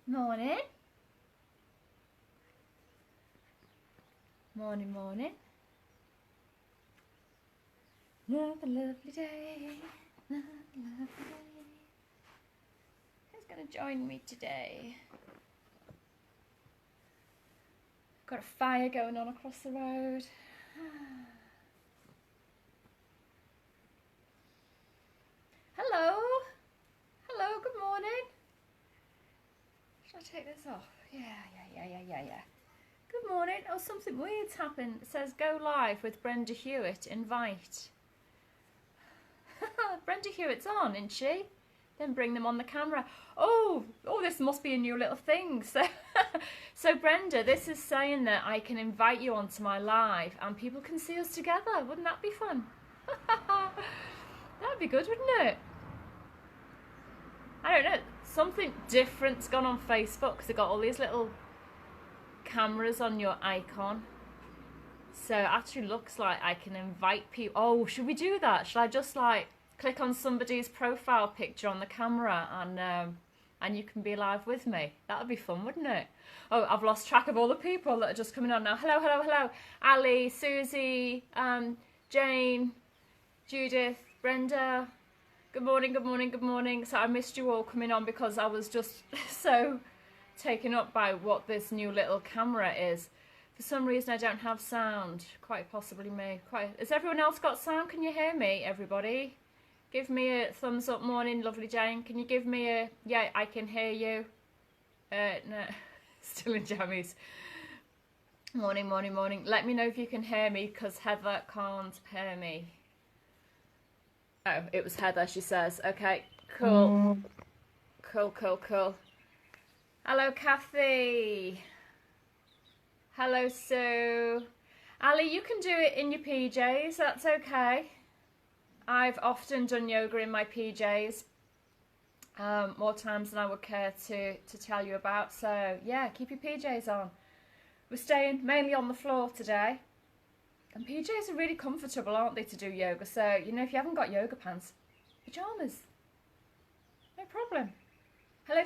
Morning. Morning, morning. Another lovely day. Another lovely day. Who's going to join me today? Got a fire going on across the road. Hello. Hello, good morning. Shall I take this off? Yeah. Good morning. Oh, something weird's happened. It says go live with Brenda Hewitt. Invite. Brenda Hewitt's on, isn't she? Then bring them on the camera. Oh, this must be a new little thing. So Brenda, this is saying that I can invite you onto my live and people can see us together. Wouldn't that be fun? That'd be good, wouldn't it? I don't know. Something different's gone on Facebook because they've got all these little cameras on your icon. So it actually looks like I can invite people. Oh, should we do that? Should I just like click on somebody's profile picture on the camera and you can be live with me? That would be fun, wouldn't it? Oh, I've lost track of all the people that are just coming on now. Hello. Ali, Susie, Jane, Judith, Brenda. Good morning. So I missed you all coming on because I was just so taken up by what this new little camera is. For some reason I don't have sound. Quite possibly me. Has everyone else got sound? Can you hear me, everybody? Give me a thumbs up. Morning, lovely Jane. Can you give me a... Yeah, I can hear you. No, still in jammies. Morning. Let me know if you can hear me because Heather can't hear me. Oh, it was Heather, she says. Okay, cool. Cool. Hello, Kathy. Hello, Sue. Ali, you can do it in your PJs. That's okay. I've often done yoga in my PJs. More times than I would care to tell you about. So, yeah, keep your PJs on. We're staying mainly on the floor today. And PJs are really comfortable, aren't they, to do yoga? So, you know, if you haven't got yoga pants, pyjamas. No problem. Hello.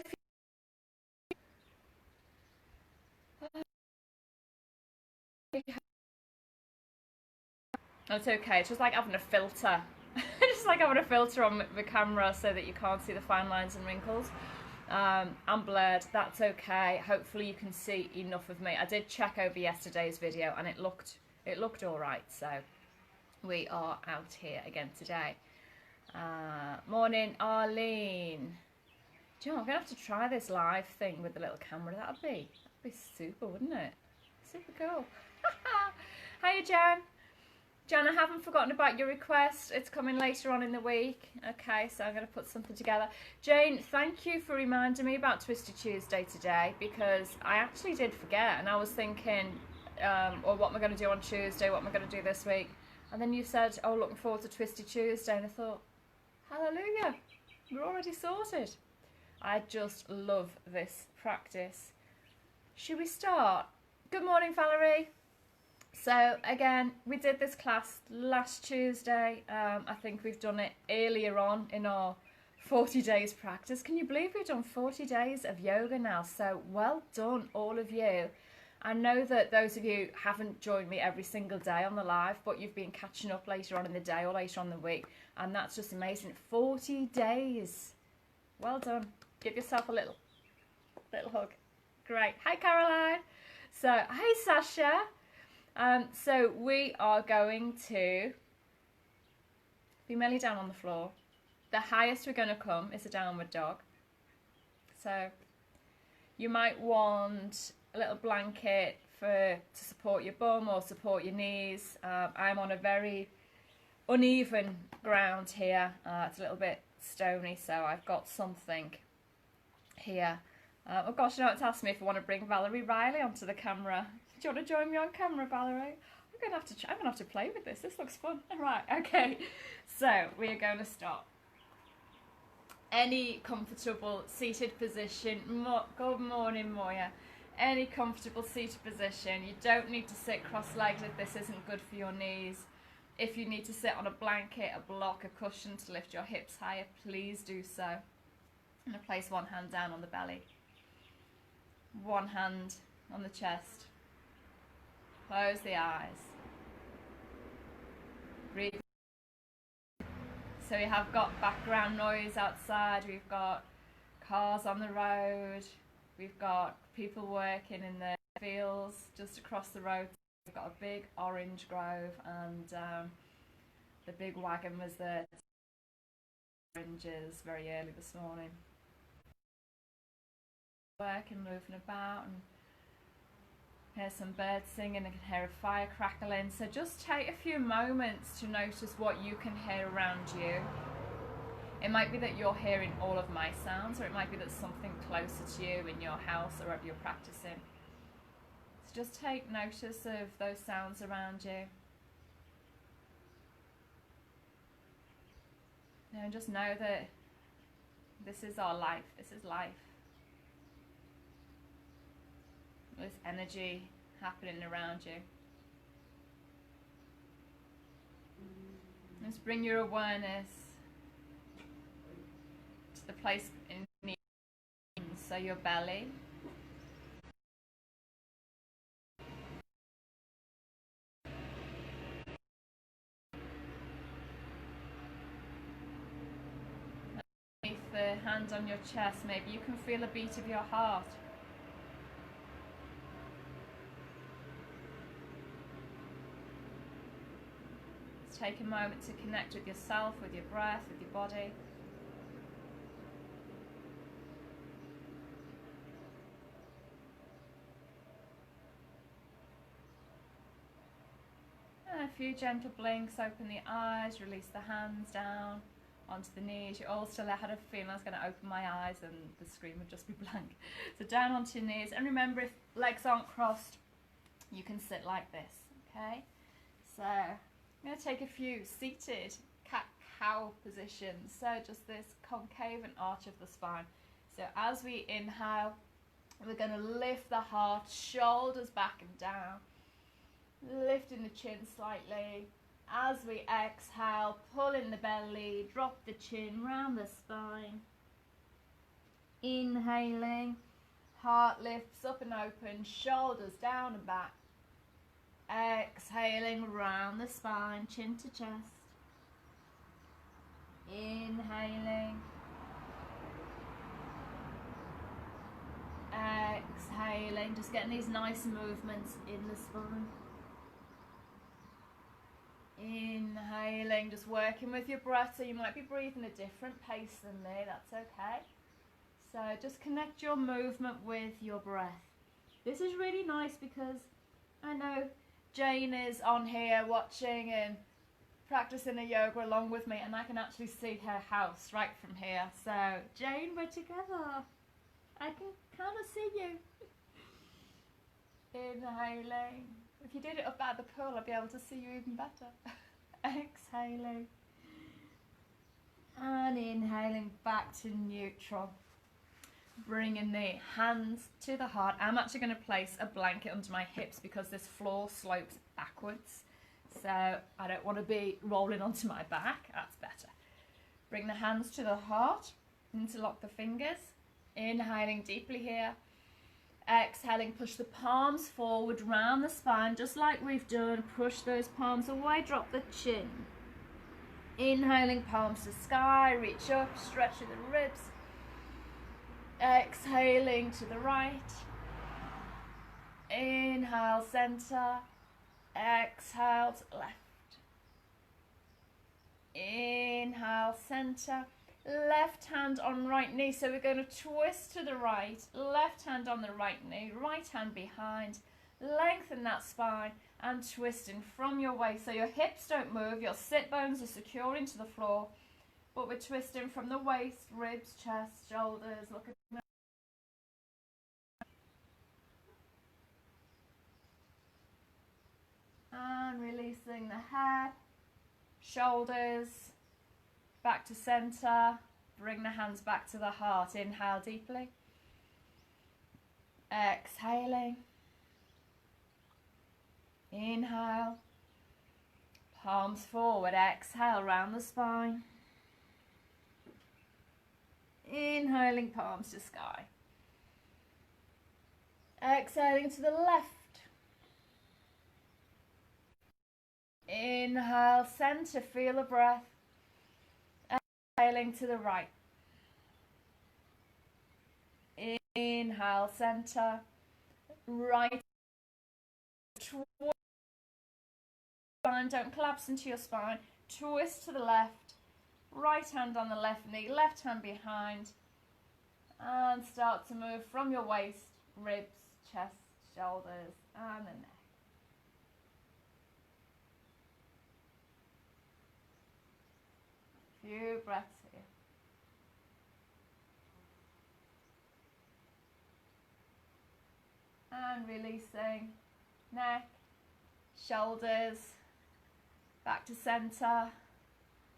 Oh, it's okay. It's just like having a filter. Just like having a filter on the camera so that you can't see the fine lines and wrinkles. I'm blurred. That's okay. Hopefully you can see enough of me. I did check over yesterday's video and it looked all right. So we are out here again today. Morning, Arlene. Do you know, I'm gonna have to try this live thing with the little camera. That'd be super, wouldn't it? Super cool. Hiya, Jan. Jan, I haven't forgotten about your request. It's coming later on in the week. Okay, so I'm going to put something together. Jane, thank you for reminding me about Twisty Tuesday today because I actually did forget and I was thinking, what am I going to do on Tuesday? What am I going to do this week? And then you said, oh, looking forward to Twisty Tuesday. And I thought, hallelujah, we're already sorted. I just love this practice. Should we start? Good morning, Valerie. So again, we did this class last Tuesday. I think we've done it earlier on in our 40 days practice. Can you believe we've done 40 days of yoga now? So well done, all of you. I know that those of you haven't joined me every single day on the live, but you've been catching up later on in the day or later on in the week. And that's just amazing. 40 days. Well done. Give yourself a little hug. Great. Hi, Caroline. So, hi, Sasha. So we are going to be mainly down on the floor. The highest we're going to come is a downward dog. So you might want a little blanket to support your bum or support your knees. I'm on a very uneven ground here. It's a little bit stony, so I've got something here. Oh gosh, you know, it's asked me if I want to bring Valerie Riley onto the camera. Do you want to join me on camera, Valerie? I'm gonna have to play with this. This looks fun. Right, okay. So we are going to start. Any comfortable seated position. Good morning, Moya. Any comfortable seated position. You don't need to sit cross-legged if this isn't good for your knees. If you need to sit on a blanket, a block, a cushion to lift your hips higher, please do so. I'm going to place one hand down on the belly. One hand on the chest. Close the eyes. Breathe. So we have got background noise outside. We've got cars on the road. We've got people working in the fields just across the road. We've got a big orange grove, and the big wagon was there. Oranges very early this morning. Working, moving about, and hear some birds singing. I can hear a fire crackling. So just take a few moments to notice what you can hear around you. It might be that you're hearing all of my sounds, or it might be that something closer to you in your house or wherever you're practicing. So just take notice of those sounds around you. And just know that this is our life. This is life. This energy happening around you. Just bring your awareness to the place in your knees, so your belly. Underneath the hand on your chest, maybe you can feel a beat of your heart. Take a moment to connect with yourself, with your breath, with your body. And a few gentle blinks, open the eyes, release the hands down onto the knees. You all still had a feeling I was going to open my eyes and the screen would just be blank. So down onto your knees, and remember, if legs aren't crossed, you can sit like this, okay? So I'm going to take a few seated cat-cow positions. So just this concave and arch of the spine. So as we inhale, we're going to lift the heart, shoulders back and down. Lifting the chin slightly. As we exhale, pull in the belly, drop the chin round the spine. Inhaling, heart lifts up and open, shoulders down and back. Exhaling round the spine, chin to chest. Inhaling. Exhaling, just getting these nice movements in the spine. Inhaling, just working with your breath, so you might be breathing a different pace than me, that's okay. So just connect your movement with your breath. This is really nice because I know Jane is on here watching and practicing a yoga along with me, and I can actually see her house right from here. So Jane, we're together. I can kind of see you. Inhaling. If you did it up at the pool, I'd be able to see you even better. Exhaling. And inhaling back to neutral. Bringing the hands to the heart. I'm actually going to place a blanket under my hips because this floor slopes backwards. So I don't want to be rolling onto my back. That's better. Bring the hands to the heart. Interlock the fingers. Inhaling deeply here. Exhaling, push the palms forward, round the spine, just like we've done. Push those palms away, drop the chin. Inhaling, palms to sky, reach up, stretch through the ribs. Exhaling to the right. Inhale, center. Exhale to left. Inhale, center. Left hand on right knee, so we're going to twist to the right, left hand on the right knee, right hand behind, lengthen that spine and twisting from your waist, so your hips don't move, your sit bones are secure into the floor, but we're twisting from the waist, ribs, chest, shoulders. Look at me. And releasing the head, shoulders, back to center. Bring the hands back to the heart. Inhale deeply. Exhaling. Inhale. Palms forward. Exhale round the spine. Inhaling, palms to sky. Exhaling to the left. Inhale, center, feel the breath. Exhaling to the right. Inhale, center, right. Twist spine, don't collapse into your spine. Twist to the left. Right hand on the left knee, left hand behind. And start to move from your waist, ribs, chest, shoulders, and the neck. Few breaths here. And releasing neck, shoulders, back to center,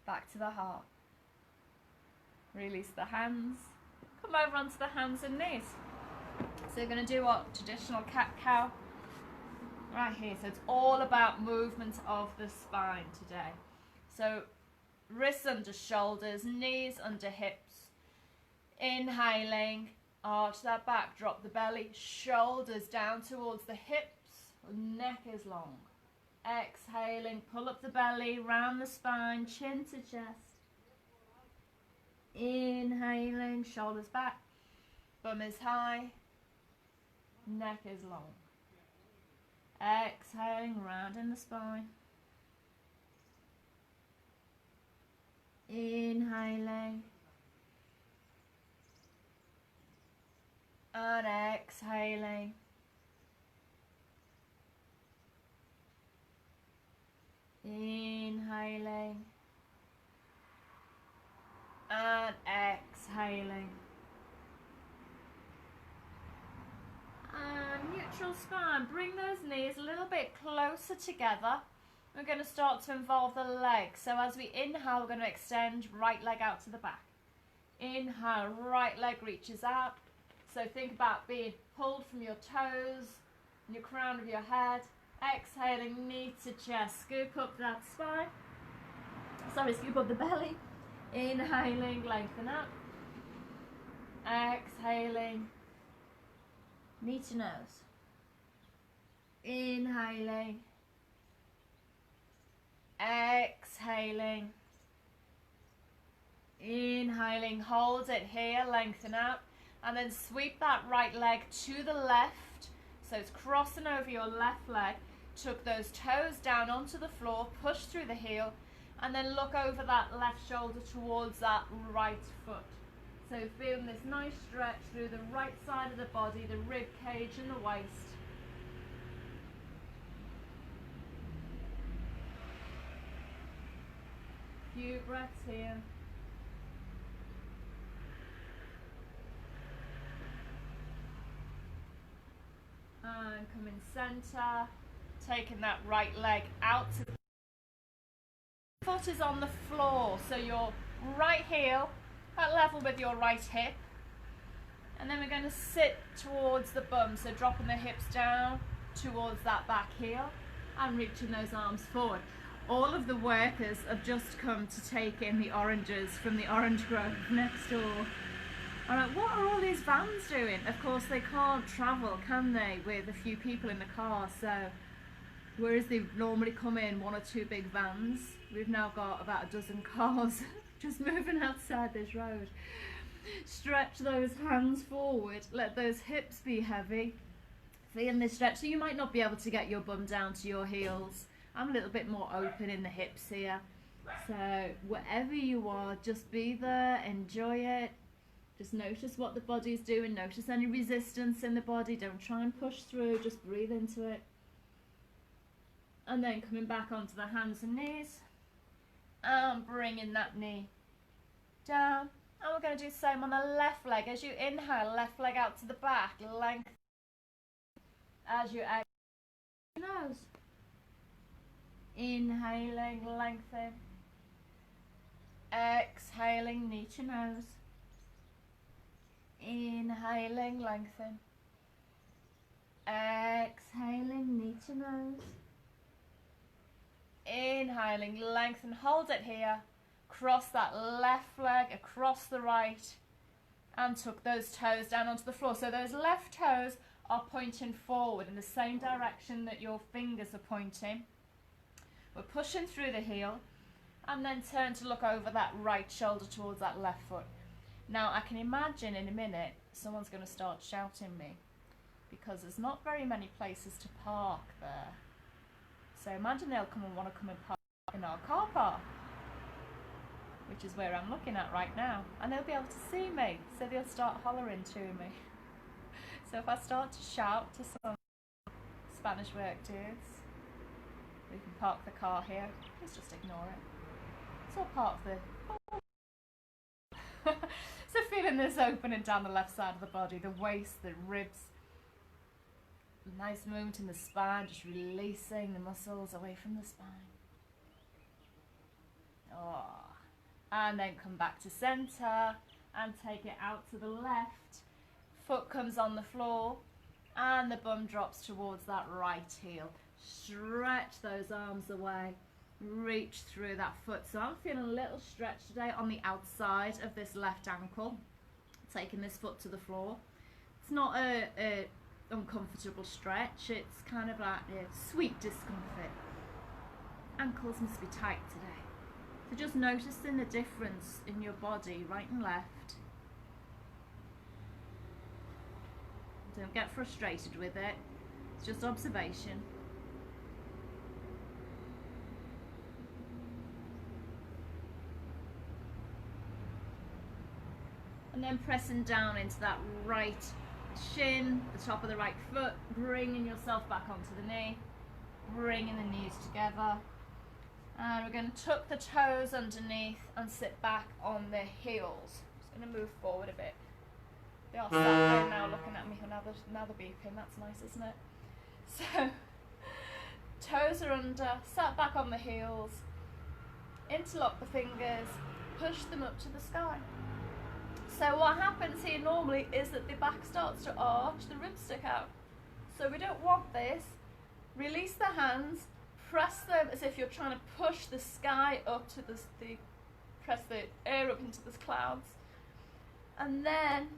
back to the heart. Release the hands. Come over onto the hands and knees. So you're going to do what? Traditional cat-cow. Right here. So it's all about movement of the spine today. So wrists under shoulders, knees under hips. Inhaling, arch that back, drop the belly, shoulders down towards the hips, neck is long. Exhaling, pull up the belly, round the spine, chin to chest. Inhaling, shoulders back, bum is high, neck is long. Exhaling, rounding the spine. Inhaling. And exhaling. Inhaling. And exhaling. And neutral spine. Bring those knees a little bit closer together. We're going to start to involve the legs. So as we inhale, we're going to extend right leg out to the back. Inhale, right leg reaches out. So think about being pulled from your toes and your crown of your head. Exhaling, knee to chest. Scoop up that spine. Scoop up the belly. Inhaling, lengthen up. Exhaling, knee to nose. Inhaling. Exhaling. Inhaling, hold it here, lengthen out. And then sweep that right leg to the left. So it's crossing over your left leg. Tuck those toes down onto the floor, push through the heel, and then look over that left shoulder towards that right foot. So feeling this nice stretch through the right side of the body, the rib cage and the waist. Few breaths here. And come in center, taking that right leg out to the foot is on the floor, so your right heel at level with your right hip, and then we're going to sit towards the bum, so dropping the hips down towards that back heel and reaching those arms forward. All of the workers have just come to take in the oranges from the orange grove next door. I'm like, what are all these vans doing? Of course they can't travel, can they, with a few people in the car, so whereas they normally come in 1 or 2 big vans, we've now got about a dozen cars just moving outside this road. Stretch those hands forward, let those hips be heavy, feeling this stretch. So you might not be able to get your bum down to your heels. I'm a little bit more open in the hips here, so wherever you are, just be there, enjoy it. Just notice what the body's doing, notice any resistance in the body, don't try and push through, just breathe into it. And then coming back onto the hands and knees, and bringing that knee down. And we're going to do the same on the left leg. As you inhale, left leg out to the back, length. As you exhale, nose. Inhaling, lengthen. Exhaling, knee to nose. Inhaling, lengthen. Exhaling, knee to nose. Inhaling, lengthen, hold it here. Cross that left leg across the right and tuck those toes down onto the floor. So those left toes are pointing forward in the same direction that your fingers are pointing. We're pushing through the heel and then turn to look over that right shoulder towards that left foot. Now I can imagine in a minute someone's going to start shouting me because there's not very many places to park there. So imagine they'll come and want to come and park in our car park, which is where I'm looking at right now, and they'll be able to see me, so they'll start hollering to me. So if I start to shout to some Spanish work dudes, we can park the car here, let's just ignore it. It's all part of the... So feeling this opening down the left side of the body, the waist, the ribs, nice movement in the spine, just releasing the muscles away from the spine. Oh. And then come back to center and take it out to the left. Foot comes on the floor and the bum drops towards that right heel. Stretch those arms away, reach through that foot. So I'm feeling a little stretch today on the outside of this left ankle, taking this foot to the floor. It's not a uncomfortable stretch, it's kind of like a sweet discomfort. Ankles must be tight today. So just noticing the difference in your body, right and left. Don't get frustrated with it, it's just observation. And then pressing down into that right shin, the top of the right foot, bringing yourself back onto the knee, bringing the knees together. And we're going to tuck the toes underneath and sit back on the heels. Just going to move forward a bit. They are sat there now looking at me. Now they're beeping. That's nice, isn't it? So, toes are under, sat back on the heels, interlock the fingers, push them up to the sky. So what happens here normally is that the back starts to arch, the ribs stick out. So we don't want this. Release the hands, press them as if you're trying to push the sky up to press the air up into the clouds. And then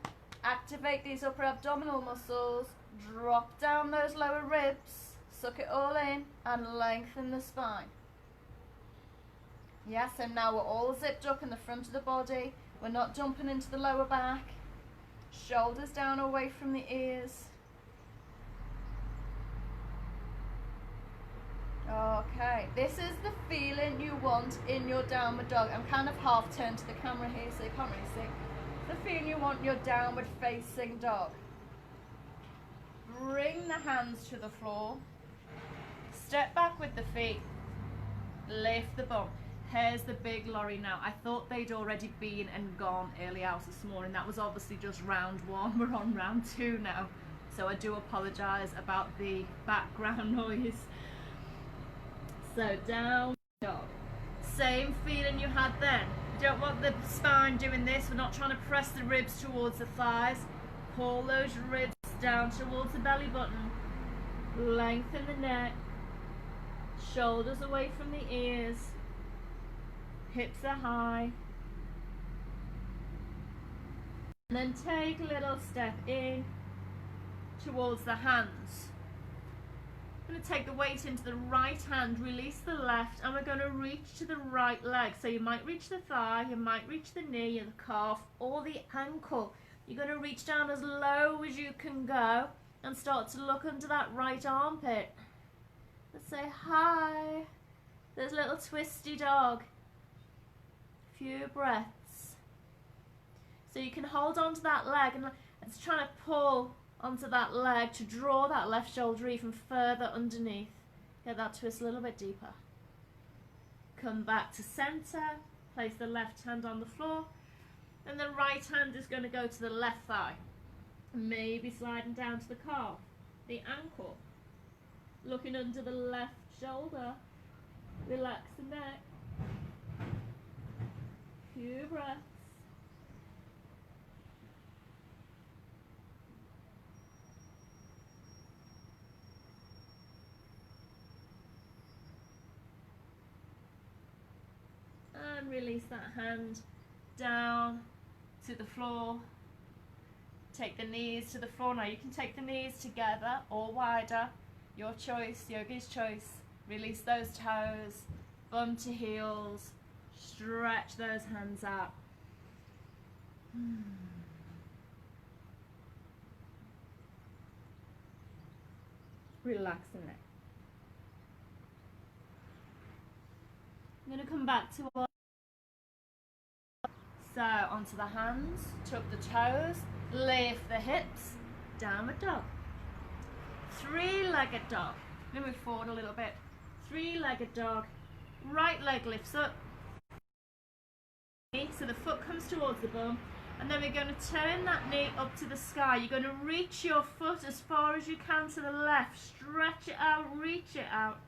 activate these upper abdominal muscles, drop down those lower ribs, suck it all in and lengthen the spine. Yes, and now we're all zipped up in the front of the body. We're not jumping into the lower back. Shoulders down away from the ears. Okay, this is the feeling you want in your downward dog. I'm kind of half turned to the camera here so you can't really see. The feeling you want in your downward facing dog. Bring the hands to the floor. Step back with the feet. Lift the bum. Here's the big lorry now. I thought they'd already been and gone early hours this morning. That was obviously just round one. We're on round two now. So I do apologise about the background noise. So down dog. Same feeling you had then. You don't want the spine doing this. We're not trying to press the ribs towards the thighs. Pull those ribs down towards the belly button. Lengthen the neck. Shoulders away from the ears. Hips are high. And then take a little step in towards the hands. I'm going to take the weight into the right hand, release the left, and we're going to reach to the right leg. So you might reach the thigh, you might reach the knee, the calf, or the ankle. You're going to reach down as low as you can go and start to look under that right armpit. Let's say hi. There's a little twisty dog. Few breaths. So you can hold on to that leg and it's trying to pull onto that leg to draw that left shoulder even further underneath. Get that twist a little bit deeper. Come back to center. Place the left hand on the floor and the right hand is going to go to the left thigh. Maybe sliding down to the calf, the ankle. Looking under the left shoulder. Relax the neck. Few breaths. And release that hand down to the floor. Take the knees to the floor. Now you can take the knees together or wider. Your choice, yogi's choice. Release those toes, bum to heels. Stretch those hands out. Relax the neck. I'm going to come back to our... So onto the hands, tuck the toes, lift the hips, downward dog. Three-legged dog. Then move forward a little bit. Three-legged dog. Right leg lifts up. So the foot comes towards the bum. And then we're going to turn that knee up to the sky. You're going to reach your foot as far as you can to the left. Stretch it out, reach it out.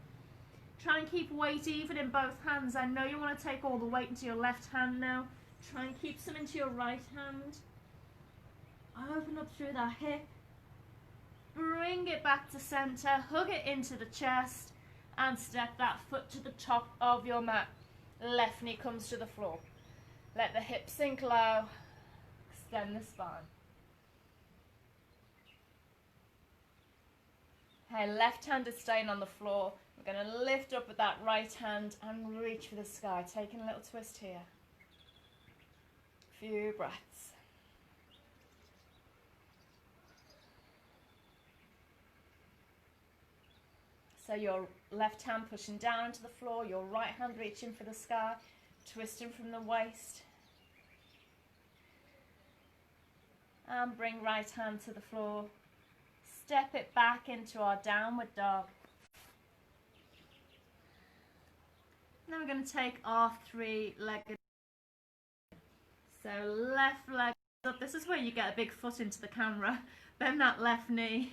Try and keep weight even in both hands. I know you want to take all the weight into your left hand now. Try and keep some into your right hand. Open up through that hip. Bring it back to center. Hug it into the chest. And step that foot to the top of your mat. Left knee comes to the floor. Let the hips sink low. Extend the spine. Okay, left hand is staying on the floor. We're going to lift up with that right hand and reach for the sky. Taking a little twist here. Few breaths. So your left hand pushing down into the floor, your right hand reaching for the sky, twisting from the waist. And bring right hand to the floor. Step it back into our downward dog. Then we're going to take our three-legged. So left leg up. This is where you get a big foot into the camera. Bend that left knee.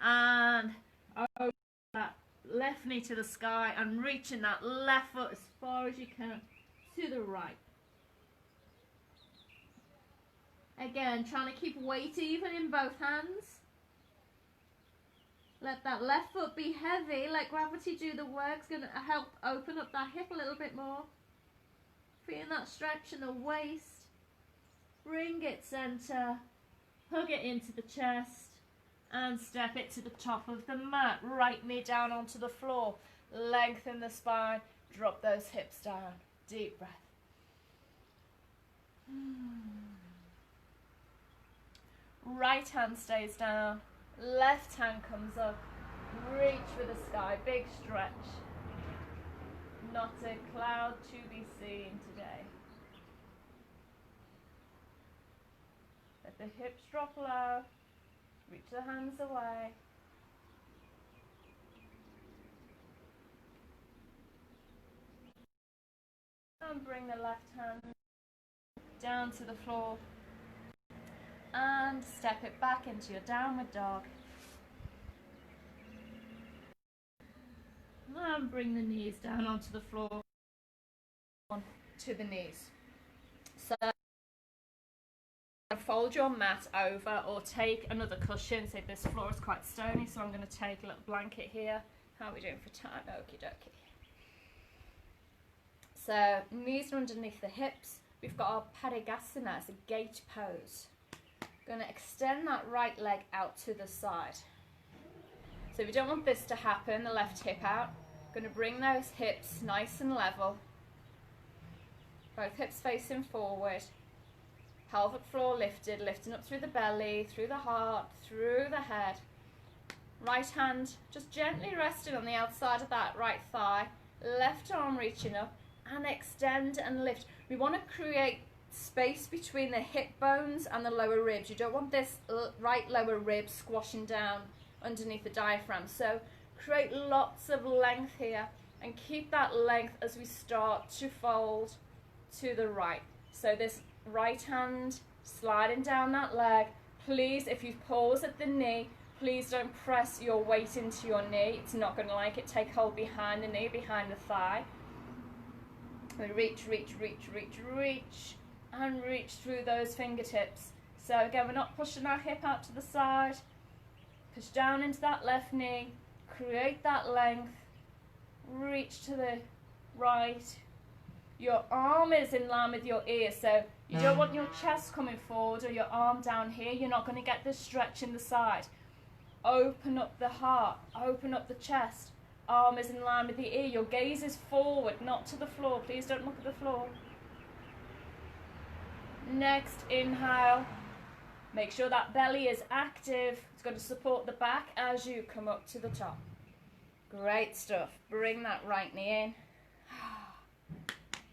And open that left knee to the sky and reaching that left foot as far as you can to the right. Again, trying to keep weight even in both hands. Let that left foot be heavy. Let gravity do the work. It's going to help open up that hip a little bit more. Feeling that stretch in the waist. Bring it center. Hug it into the chest. And step it to the top of the mat. Right knee down onto the floor. Lengthen the spine. Drop those hips down. Deep breath. Right hand stays down. Left hand comes up. Reach for the sky. Big stretch. Not a cloud to be seen today. Let the hips drop low. Reach the hands away. And bring the left hand down to the floor. And step it back into your downward dog. And bring the knees down onto the floor. To the knees. So fold your mat over or take another cushion. Say this floor is quite stony, so I'm going to take a little blanket here. How are we doing for time? Okie dokie. So knees are underneath the hips. We've got our Parigasana, it's a gate pose. Going to extend that right leg out to the side. So we don't want this to happen, the left hip out. Going to bring those hips nice and level. Both hips facing forward. Pelvic floor lifted, lifting up through the belly, through the heart, through the head. Right hand just gently resting on the outside of that right thigh. Left arm reaching up and extend and lift. We want to create space between the hip bones and the lower ribs. You don't want this right lower rib squashing down underneath the diaphragm. So create lots of length here and keep that length as we start to fold to the right. So this right hand sliding down that leg. Please, if you pause at the knee, please don't press your weight into your knee. It's not going to like it. Take hold behind the knee, behind the thigh. We reach, reach, reach, reach, reach, and reach through those fingertips. So again, we're not pushing our hip out to the side. Push down into that left knee. Create that length. Reach to the right. Your arm is in line with your ear, so You don't want your chest coming forward or your arm down here. You're not going to get this stretch in the side. Open up the heart, open up the chest. Arm is in line with the ear. Your gaze is forward, not to the floor. Please don't look at the floor. Next, inhale. Make sure that belly is active. It's going to support the back as you come up to the top. Great stuff. Bring that right knee in.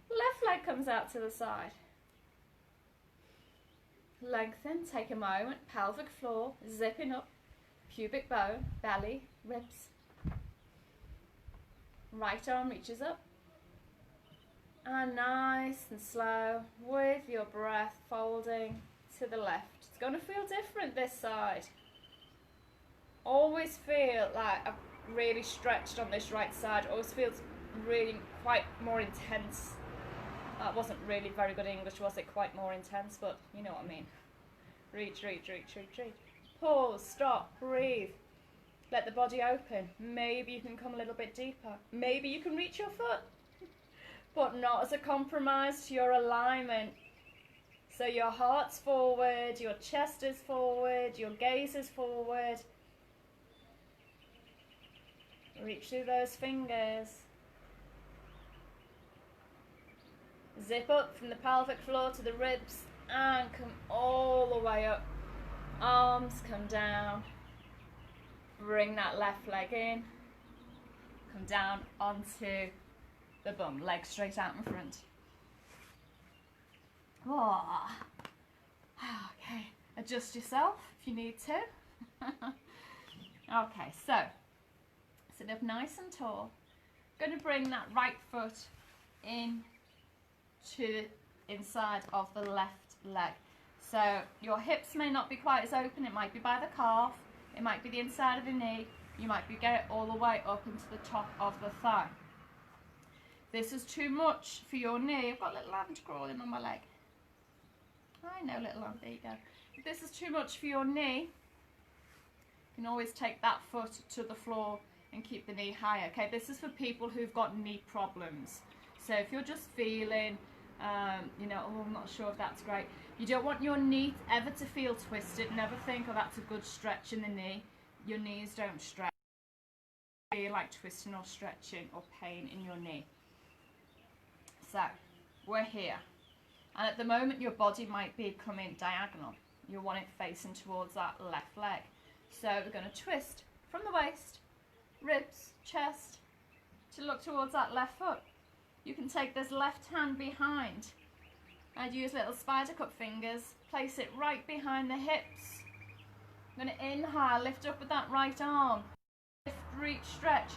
Left leg comes out to the side. Lengthen, take a moment. Pelvic floor, zipping up. Pubic bone, belly, ribs. Right arm reaches up. And nice and slow, with your breath, folding to the left. It's going to feel different this side. Always feel like I've really stretched on this right side. Always feels really quite more intense. That wasn't really very good English, was it? Quite more intense, but you know what I mean. Reach, reach, reach, reach, reach. Pause, stop, breathe. Let the body open. Maybe you can come a little bit deeper. Maybe you can reach your foot, but not as a compromise to your alignment. So your heart's forward, your chest is forward, your gaze is forward. Reach through those fingers. Zip up from the pelvic floor to the ribs and come all the way up. Arms come down. Bring that left leg in. Come down onto the bum. Legs straight out in front. Oh. Okay. Adjust yourself if you need to. Okay, so sit up nice and tall. Going to bring that right foot in to the inside of the left leg. So your hips may not be quite as open. It might be by the calf. It might be the inside of the knee. You might be getting it all the way up into the top of the thigh. This is too much for your knee. I've got a little ant crawling on my leg. I know, little ant. There you go. If this is too much for your knee, you can always take that foot to the floor and keep the knee higher. Okay, this is for people who've got knee problems. So if you're just feeling, you know, oh, I'm not sure if that's great. You don't want your knee ever to feel twisted. Never think, oh, that's a good stretch in the knee. Your knees don't stretch. Feel like twisting or stretching or pain in your knee. So we're here. And at the moment, your body might be coming diagonal. You want it facing towards that left leg. So we're going to twist from the waist, ribs, chest, to look towards that left foot. You can take this left hand behind. I'd use little spider cup fingers, place it right behind the hips. I'm going to inhale, lift up with that right arm. Lift, reach, stretch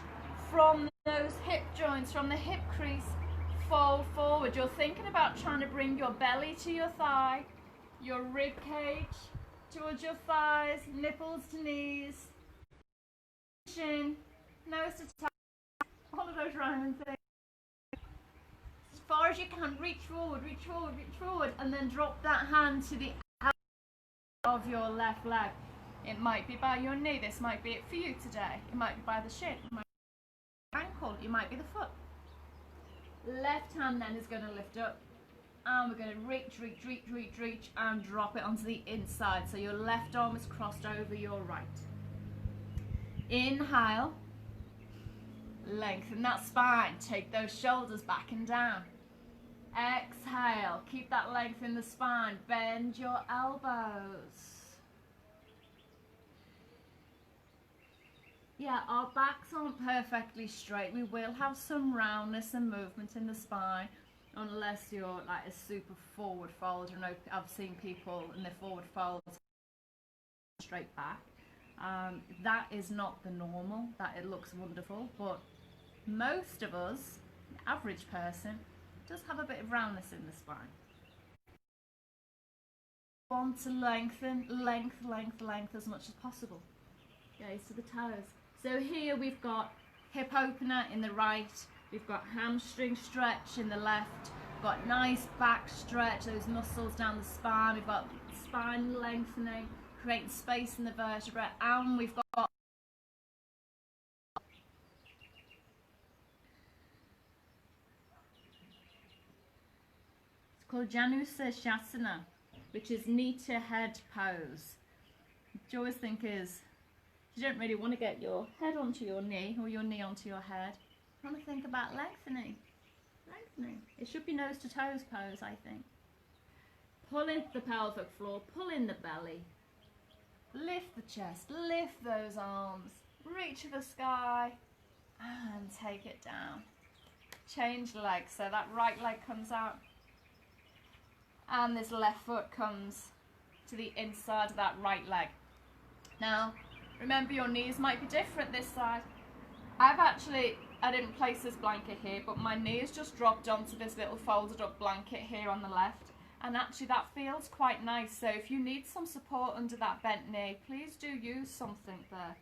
from those hip joints, from the hip crease, fold forward. You're thinking about trying to bring your belly to your thigh, your rib cage towards your thighs, nipples to knees, chin, nose to tail, all of those rhyming things. As far as you can, reach forward, reach forward, reach forward, and then drop that hand to the outside of your left leg. It might be by your knee. This might be it for you today. It might be by the shin. It might be the ankle. It might be the foot. Left hand then is going to lift up, and we're going to reach, reach, reach, reach, reach, and drop it onto the inside. So your left arm is crossed over your right. Inhale. Lengthen that spine. Take those shoulders back and down. Exhale. Keep that length in the spine. Bend your elbows. Yeah, our backs aren't perfectly straight. We will have some roundness and movement in the spine, unless you're like a super forward fold. You know, I've seen people in their forward fold straight back. That is not the normal. That it looks wonderful, but most of us, the average person, does have a bit of roundness in the spine. Want to lengthen, length as much as possible. Gaze to the toes. So here we've got hip opener in the right, we've got hamstring stretch in the left, we've got nice back stretch, those muscles down the spine, we've got spine lengthening, creating space in the vertebra, and we've got called Janushasana, which is knee to head pose. Which I always think is, you don't really want to get your head onto your knee or your knee onto your head. You want to think about lengthening. Lengthening. It should be nose to toes pose, I think. Pull into the pelvic floor, pull in the belly. Lift the chest, lift those arms, reach for the sky, and take it down. Change legs, so that right leg comes out, and this left foot comes to the inside of that right leg. Now, remember your knees might be different this side. I didn't place this blanket here, but my knees just dropped onto this little folded up blanket here on the left. And actually that feels quite nice. So if you need some support under that bent knee, please do use something there.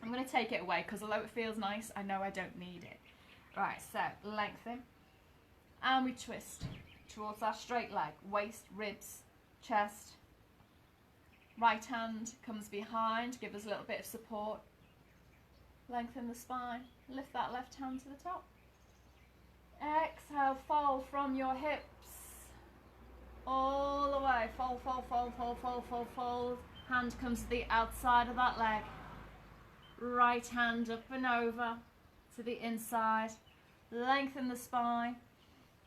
I'm going to take it away because although it feels nice, I know I don't need it. Right, so lengthen. And we twist towards our straight leg. Waist, ribs, chest. Right hand comes behind, give us a little bit of support. Lengthen the spine. Lift that left hand to the top. Exhale, fold from your hips. All the way. Fold, fold, fold, fold, fold, fold, fold. Hand comes to the outside of that leg. Right hand up and over to the inside. Lengthen the spine.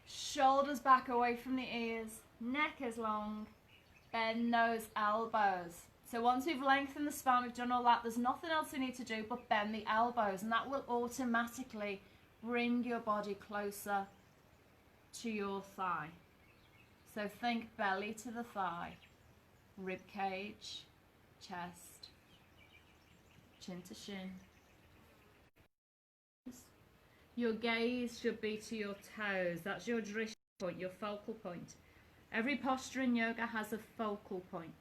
Shoulders back away from the ears. Neck is long. Bend those elbows. So once we've lengthened the spine, we've done all that, there's nothing else we need to do but bend the elbows, and that will automatically bring your body closer to your thigh. So think belly to the thigh, rib cage, chest, chin to shin. Your gaze should be to your toes. That's your drishti point, your focal point. Every posture in yoga has a focal point.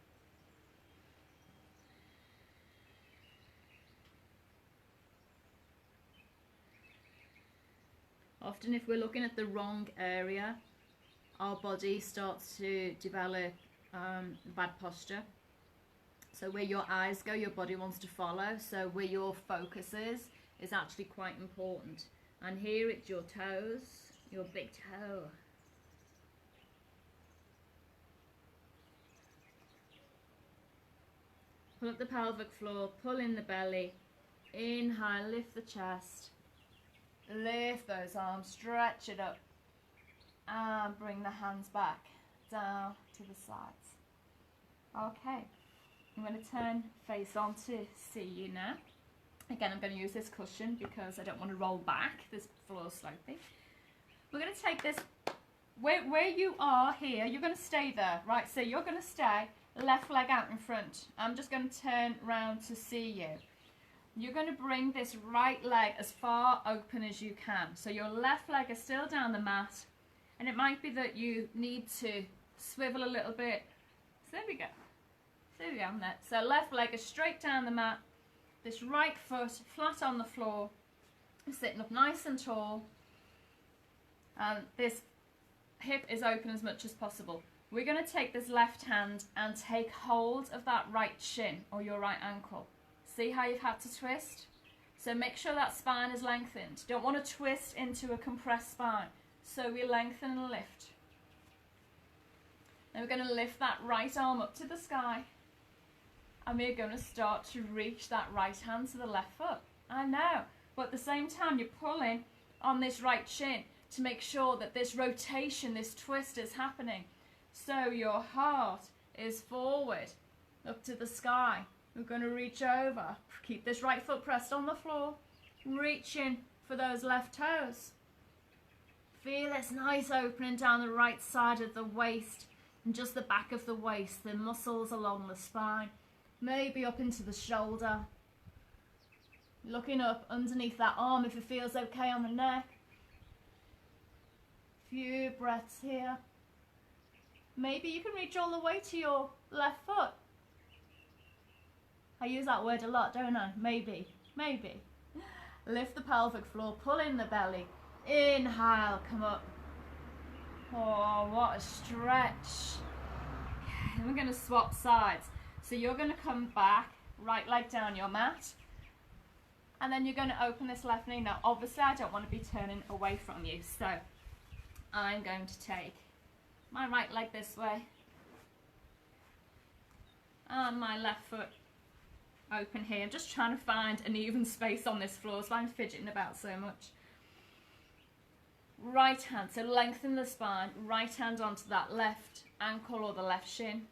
Often if we're looking at the wrong area, our body starts to develop bad posture. So where your eyes go, your body wants to follow. So where your focus is actually quite important. And here it's your toes, your big toe. Pull up the pelvic floor, pull in the belly. Inhale, lift the chest. Lift those arms, stretch it up. And bring the hands back down to the sides. Okay, I'm going to turn face on to see you now. Again, I'm going to use this cushion because I don't want to roll back. This floor's slopey. We're going to take this, where you are here, you're going to stay there, right? So you're going to stay left leg out in front. I'm just going to turn round to see you. You're going to bring this right leg as far open as you can. So your left leg is still down the mat. And it might be that you need to swivel a little bit. So there we go. There we go. So left leg is straight down the mat. This right foot flat on the floor. Sitting up nice and tall. And this hip is open as much as possible. We're going to take this left hand and take hold of that right shin or your right ankle. See how you've had to twist? So make sure that spine is lengthened. Don't want to twist into a compressed spine. So we lengthen and lift. Then we're going to lift that right arm up to the sky. And we're going to start to reach that right hand to the left foot. I know. But at the same time, you're pulling on this right shin to make sure that this rotation, this twist is happening. So your heart is forward, up to the sky. We're going to reach over. Keep this right foot pressed on the floor. Reaching for those left toes. Feel this nice opening down the right side of the waist and just the back of the waist, the muscles along the spine. Maybe up into the shoulder. Looking up underneath that arm if it feels okay on the neck. Few breaths here. Maybe you can reach all the way to your left foot. I use that word a lot, don't I? Maybe, maybe. Lift the pelvic floor, pull in the belly. Inhale, come up. Oh, what a stretch. Okay, we're going to swap sides. So you're going to come back, right leg down your mat. And then you're going to open this left knee. Now, obviously, I don't want to be turning away from you. So I'm going to take my right leg this way. And my left foot open here. I'm just trying to find an even space on this floor, so I'm fidgeting about so much. Right hand, so lengthen the spine, right hand onto that left ankle or the left shin.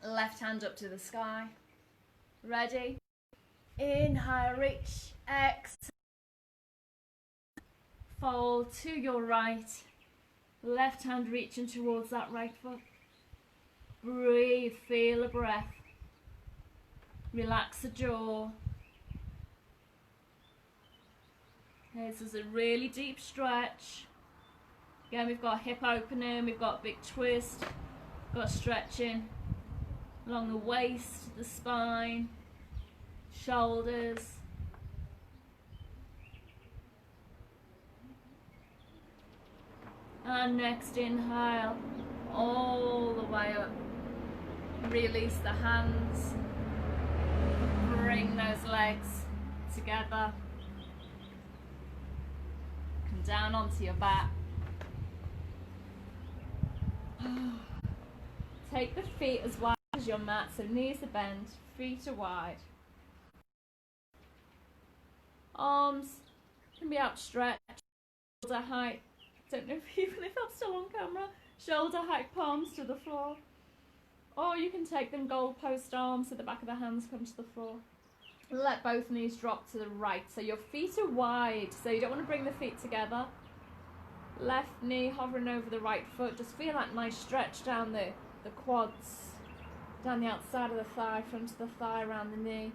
Left hand up to the sky. Ready? Inhale, reach, exhale. Fold to your right. Left hand reaching towards that right foot. Breathe, feel the breath. Relax the jaw. Okay, this is a really deep stretch. Again, we've got hip opening, we've got big twist, got stretching along the waist, the spine, shoulders. And next inhale, all the way up. Release the hands. Bring those legs together. Come down onto your back. Take the feet as wide as your mat, so knees are bent, feet are wide. Arms can be outstretched, shoulder height. Don't know even if I'm still on camera. Shoulder height, palms to the floor. Or you can take them goalpost arms so the back of the hands come to the floor. Let both knees drop to the right. So your feet are wide, so you don't want to bring the feet together. Left knee hovering over the right foot. Just feel that nice stretch down the quads, down the outside of the thigh, front of the thigh, around the knee.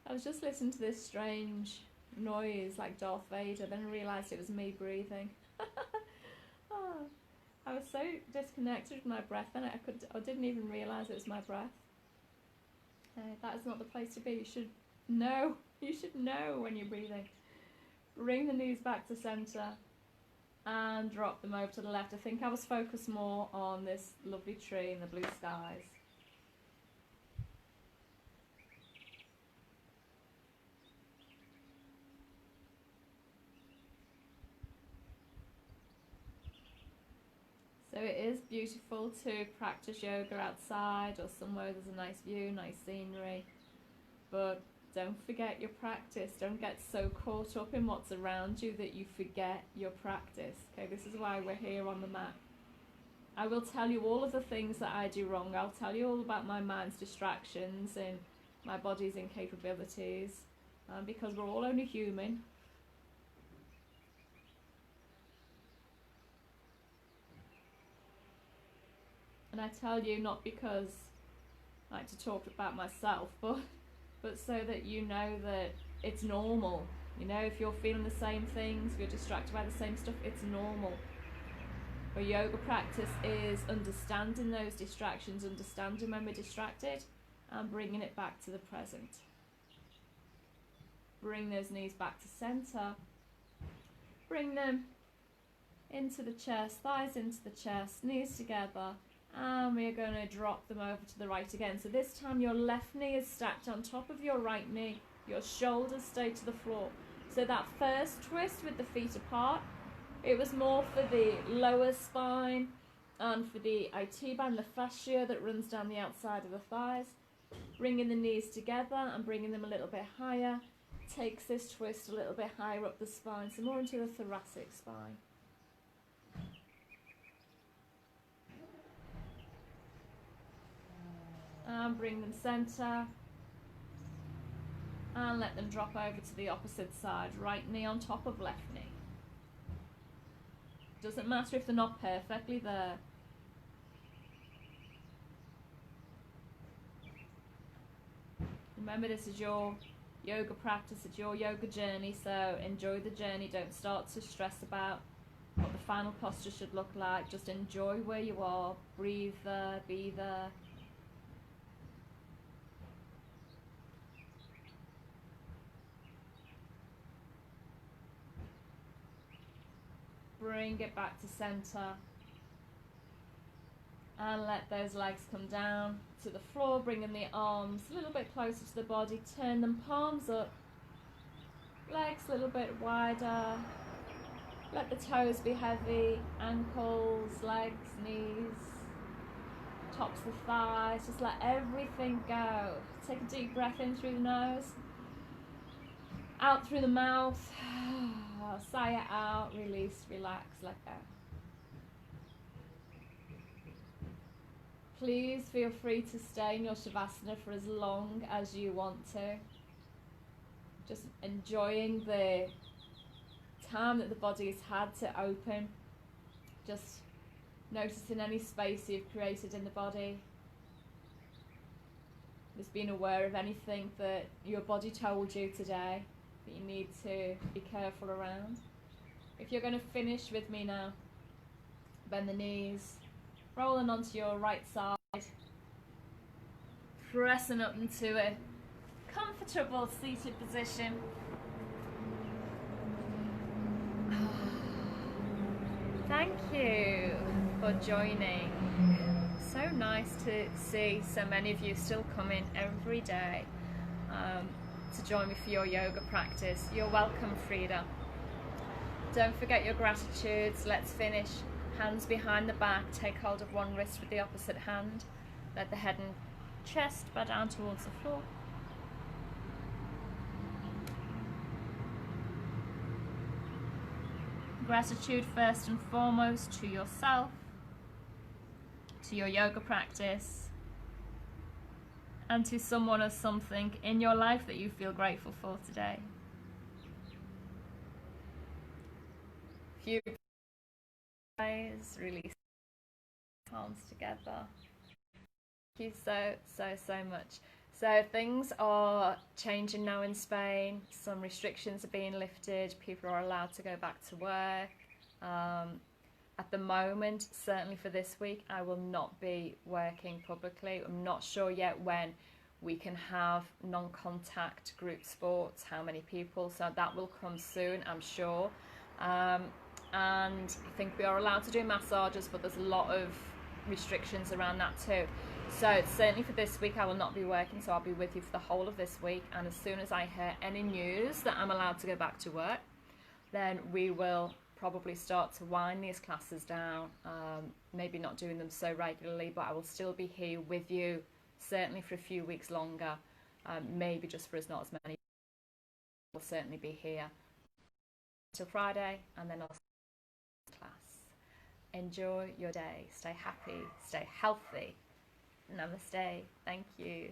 I was just listening to this strange noise like Darth Vader, then I realised it was me breathing. Oh, I was so disconnected with my breath then I didn't even realise it was my breath. That is not the place to be. You should know when you're breathing. Bring the knees back to centre and drop them over to the left. I think I was focused more on this lovely tree and the blue skies. So it is beautiful to practice yoga outside or somewhere there's a nice view, nice scenery, but don't forget your practice. Don't get so caught up in what's around you that you forget your practice. Okay, this is why we're here on the mat. I will tell you all of the things that I do wrong. I'll tell you all about my mind's distractions and my body's incapabilities, because we're all only human. And I tell you not because I like to talk about myself, but so that you know that it's normal. You know, if you're feeling the same things, if you're distracted by the same stuff, it's normal. But yoga practice is understanding those distractions, understanding when we're distracted, and bringing it back to the present. Bring those knees back to center. Bring them into the chest, thighs into the chest, knees together. And we are going to drop them over to the right again. So this time your left knee is stacked on top of your right knee. Your shoulders stay to the floor. So that first twist with the feet apart, it was more for the lower spine and for the IT band, the fascia that runs down the outside of the thighs. Bringing the knees together and bringing them a little bit higher takes this twist a little bit higher up the spine, so more into the thoracic spine. And bring them centre and let them drop over to the opposite side. Right knee on top of left knee. Doesn't matter if they're not perfectly there. Remember, this is your yoga practice, it's your yoga journey, so enjoy the journey. Don't start to stress about what the final posture should look like. Just enjoy where you are, breathe there, be there. bring it back to center. And let those legs come down to the floor, bringing the arms a little bit closer to the body. Turn them palms up, legs a little bit wider. Let the toes be heavy, ankles, legs, knees, tops of the thighs. Just let everything go. Take a deep breath in through the nose, out through the mouth. Sigh it out, release, relax, let go. Please feel free to stay in your Shavasana for as long as you want to. Just enjoying the time that the body has had to open. Just noticing any space you've created in the body. Just being aware of anything that your body told you today that you need to be careful around. If you're going to finish with me now, bend the knees, rolling onto your right side, pressing up into a comfortable seated position. Thank you for joining. So nice to see so many of you still coming every day to join me for your yoga practice. You're welcome, Frida. Don't forget your gratitudes. Let's finish. Hands behind the back, take hold of one wrist with the opposite hand. Let the head and chest bow down towards the floor. Gratitude first and foremost to yourself, to your yoga practice, and to someone or something in your life that you feel grateful for today. Few eyes, release palms together. Thank you so much. So things are changing now in Spain. Some restrictions are being lifted. People are allowed to go back to work. At the moment, certainly for this week, I will not be working publicly. I'm not sure yet when we can have non-contact group sports, how many people, so that will come soon, I'm sure. And I think we are allowed to do massages, but there's a lot of restrictions around that too. So certainly for this week I will not be working, so I'll be with you for the whole of this week, and as soon as I hear any news that I'm allowed to go back to work, then we will probably start to wind these classes down, maybe not doing them so regularly, but I will still be here with you certainly for a few weeks longer, maybe just for as not as many. Will certainly be here till Friday, and then I'll class. Enjoy your day, stay happy, stay healthy. Namaste. Thank you.